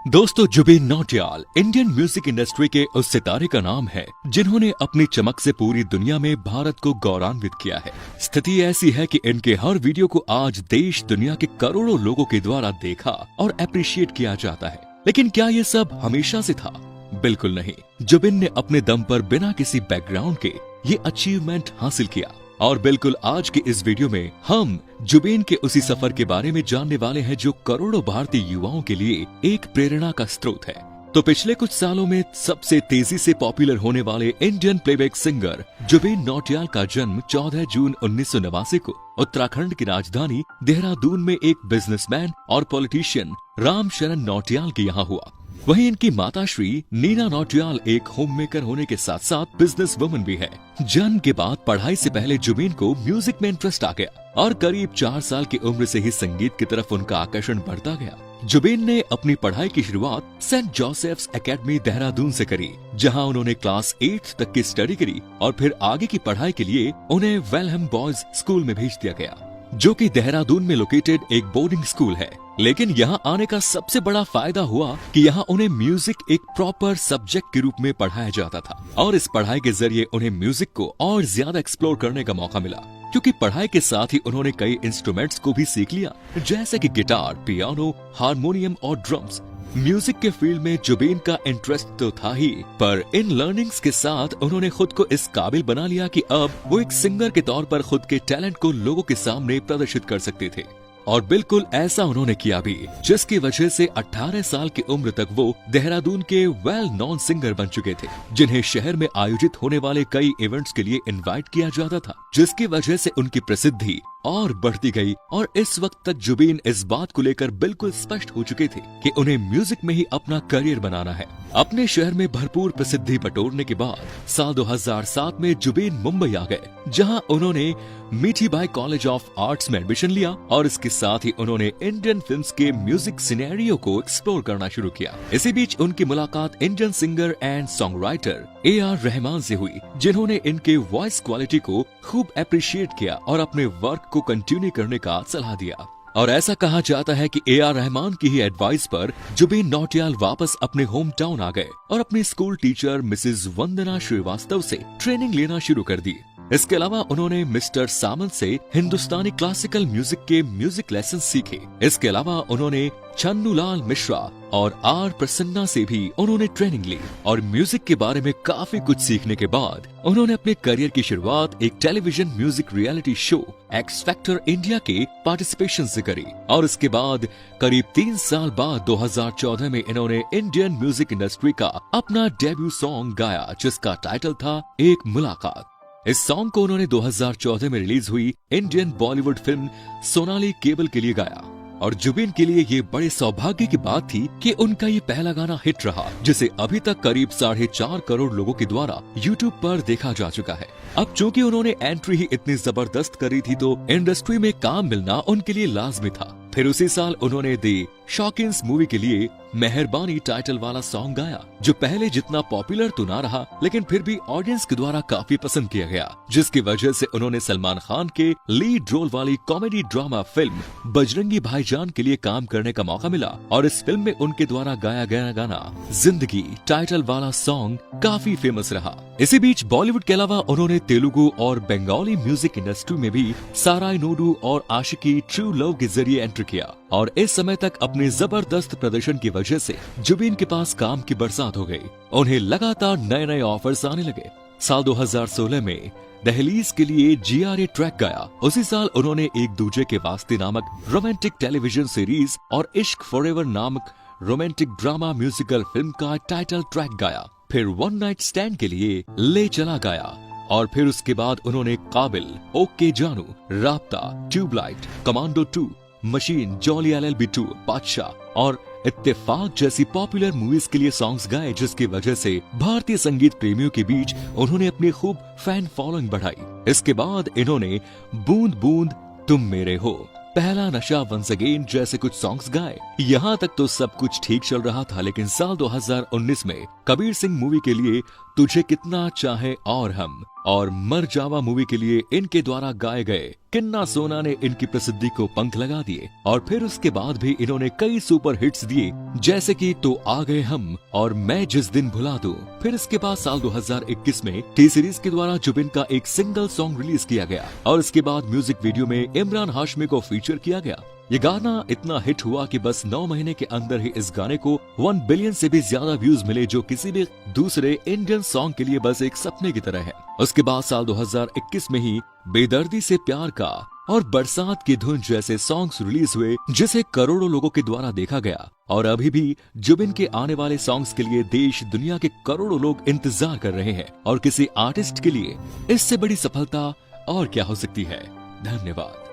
दोस्तों, Jubin Nautiyal Indian music industry के उस सितारे का नाम है जिन्होंने अपनी चमक से पूरी दुनिया में भारत को गौरवान्वित किया है। स्थिति ऐसी है कि इनके हर वीडियो को आज देश दुनिया के करोड़ों लोगों के द्वारा देखा और अप्रिशिएट किया जाता है। लेकिन क्या ये सब हमेशा से था? बिल्कुल नहीं। जुबिन ने अपने दम पर बिना किसी बैकग्राउंड के ये अचीवमेंट हासिल किया और बिल्कुल आज के इस वीडियो में हम जुबिन के उसी सफर के बारे में जानने वाले हैं जो करोड़ों भारतीय युवाओं के लिए एक प्रेरणा का स्रोत है। तो पिछले कुछ सालों में सबसे तेजी से पॉपुलर होने वाले Indian playback singer Jubin Nautiyal का जन्म 14 जून 1989 को उत्तराखंड की राजधानी देहरादून में एक बिजनेसमैन और पॉलिटिशियन राम शरण नौटियाल के यहाँ हुआ। वहीं इनकी माताश्री नीना नौटियाल एक होममेकर होने के साथ साथ बिजनेस वुमन भी है। जन्म के बाद पढ़ाई से पहले जुबिन को म्यूजिक में इंटरेस्ट आ गया और करीब 4 साल की उम्र से ही संगीत की तरफ उनका आकर्षण बढ़ता गया। जुबिन ने अपनी पढ़ाई की शुरुआत सेंट जोसेफ्स एकेडमी देहरादून से करी, जहां उन्होंने क्लास 8 तक की स्टडी करी और फिर आगे की पढ़ाई के लिए उन्हें वेलहम बॉयज स्कूल में भेज दिया गया, जो कि देहरादून में लोकेटेड एक बोर्डिंग स्कूल है। लेकिन यहाँ आने का सबसे बड़ा फायदा हुआ कि यहाँ उन्हें म्यूजिक एक प्रॉपर सब्जेक्ट के रूप में पढ़ाया जाता था और इस पढ़ाई के जरिए उन्हें म्यूजिक को और ज्यादा एक्सप्लोर करने का मौका मिला, क्योंकि पढ़ाई के साथ ही उन्होंने कई इंस्ट्रूमेंट्स को भी सीख लिया, जैसे कि गिटार, पियानो, हारमोनियम और ड्रम्स। म्यूजिक के फील्ड में जुबिन का इंटरेस्ट तो था ही, पर इन लर्निंग्स के साथ उन्होंने खुद को इस काबिल बना लिया कि अब वो एक सिंगर के तौर पर खुद के टैलेंट को लोगों के सामने प्रदर्शित कर सकते थे। और बिल्कुल ऐसा उन्होंने किया भी, जिसकी वजह से 18 साल की उम्र तक वो देहरादून के वेल नॉन सिंगर बन चुके थे, जिन्हें शहर में आयोजित होने वाले कई इवेंट्स के लिए इनवाइट किया जाता था, जिसकी वजह से उनकी प्रसिद्धि और बढ़ती गई। और इस वक्त तक जुबिन इस बात को लेकर बिल्कुल स्पष्ट हो चुके थे कि उन्हें म्यूजिक में ही अपना करियर बनाना है। अपने शहर में भरपूर प्रसिद्धि बटोरने के बाद साल 2007 में जुबिन मुंबई आ गए, जहां उन्होंने मीठीबाई कॉलेज ऑफ आर्ट्स में एडमिशन लिया और इसके साथ ही उन्होंने इंडियन फिल्म्स के म्यूजिक सिनेरियो को एक्सप्लोर करना शुरू किया। इसी बीच उनकी मुलाकात Indian singer and song writer AR Rahman से हुई, जिन्होंने इनके वॉइस क्वालिटी को खूब अप्रिशिएट किया और अपने वर्क को कंटिन्यू करने का सलाह दिया। और ऐसा कहा जाता है कि AR रहमान की ही एडवाइस पर जुबिन नौटियाल वापस अपने होम टाउन आ गए और अपनी स्कूल टीचर मिसेज वंदना श्रीवास्तव से ट्रेनिंग लेना शुरू कर दी। इसके अलावा उन्होंने मिस्टर सामंत से हिंदुस्तानी क्लासिकल म्यूजिक के म्यूजिक लेसन सीखे। इसके अलावा उन्होंने छन्नूलाल मिश्रा और R प्रसन्ना से भी उन्होंने ट्रेनिंग ली और म्यूजिक के बारे में काफी कुछ सीखने के बाद उन्होंने अपने करियर की शुरुआत एक television music reality show x factor India के पार्टिसिपेशन से करी और इसके बाद करीब 3 साल बाद 2014 में इन्होंने इंडियन म्यूजिक इंडस्ट्री का अपना डेब्यू सॉन्ग गाया, जिसका टाइटल था एक मुलाकात। इस सॉन्ग को उन्होंने 2014 में रिलीज हुई Indian Bollywood film Sonali cable के लिए गाया और जुबिन के लिए ये बड़े सौभाग्य की बात थी कि उनका ये पहला गाना हिट रहा, जिसे अभी तक करीब 4.5 करोड़ लोगों के द्वारा YouTube पर देखा जा चुका है। अब चूंकि उन्होंने एंट्री ही इतनी जबरदस्त करी थी तो इंडस्ट्री में काम मिलना उनके लिए लाजमी था। फिर उसी साल उन्होंने दी शॉकिंस मूवी के लिए मेहरबानी टाइटल वाला सॉन्ग गाया, जो पहले जितना पॉपुलर तो ना रहा, लेकिन फिर भी ऑडियंस के द्वारा काफी पसंद किया गया, जिसकी वजह से उन्होंने सलमान खान के लीड रोल वाली कॉमेडी ड्रामा फिल्म बजरंगी भाईजान के लिए काम करने का मौका मिला और इस फिल्म में उनके द्वारा गाया गया गाना जिंदगी टाइटल वाला सॉन्ग काफी फेमस रहा। इसी बीच बॉलीवुड के अलावा उन्होंने तेलुगु और बंगाली म्यूजिक इंडस्ट्री में भी साराय नोडू और आशिकी ट्रू लव के जरिए एंट्री किया और इस समय तक अपने जबरदस्त प्रदर्शन की वजह से जुबिन के पास काम की बरसात हो गई। उन्हें लगातार नए नए ऑफर्स आने लगे। साल 2016 में दहलीज के लिए GRA ट्रैक गाया। उसी साल उन्होंने एक दूजे के वास्ते नामक रोमांटिक टेलीविजन सीरीज और इश्क फॉरएवर नामक रोमांटिक ड्रामा म्यूजिकल फिल्म का टाइटल ट्रैक गाया। फिर वन नाइट स्टैंड के लिए ले चला गाया और फिर उसके बाद उन्होंने काबिल, okay Jaanu, Raabta, Tubelight, Commando 2, Machine, Jolly LLB 2, बादशाह और इत्तेफाक जैसी पॉपुलर मूवीज के लिए सॉन्ग्स गाए, जिसकी वजह से भारतीय संगीत प्रेमियों के बीच उन्होंने अपनी खूब फैन फॉलोइंग बढ़ाई। इसके बाद इन्होंने बूंद बूंद तुम मेरे हो, पहला नशा, वंस अगेन जैसे कुछ सॉन्ग्स गाए। यहाँ तक तो सब कुछ ठीक चल रहा था, लेकिन साल 2019 में कबीर सिंह मूवी के लिए तुझे कितना चाहे और हम और मर जावा मूवी के लिए इनके द्वारा गाए गए किन्ना सोना ने इनकी प्रसिद्धि को पंख लगा दिए। और फिर उसके बाद भी इन्होंने कई सुपर हिट्स दिए, जैसे कि तो आ गए हम और मैं जिस दिन भुला दूं। फिर इसके बाद साल 2021 में टी सीरीज के द्वारा जुबिन का एक सिंगल सॉन्ग रिलीज किया गया और इसके बाद म्यूजिक वीडियो में इमरान हाशमी को फीचर किया गया। ये गाना इतना हिट हुआ कि बस 9 महीने के अंदर ही इस गाने को 1 बिलियन से भी ज्यादा व्यूज मिले, जो किसी भी दूसरे इंडियन सॉन्ग के लिए बस एक सपने की तरह है। उसके बाद साल 2021 में ही बेदर्दी से प्यार का और बरसात की धुन जैसे सॉन्ग्स रिलीज हुए, जिसे करोड़ों लोगों के द्वारा देखा गया। और अभी भी जुबिन के आने वाले सॉन्ग्स के लिए देश दुनिया के करोड़ों लोग इंतजार कर रहे हैं और किसी आर्टिस्ट के लिए इससे बड़ी सफलता और क्या हो सकती है। धन्यवाद।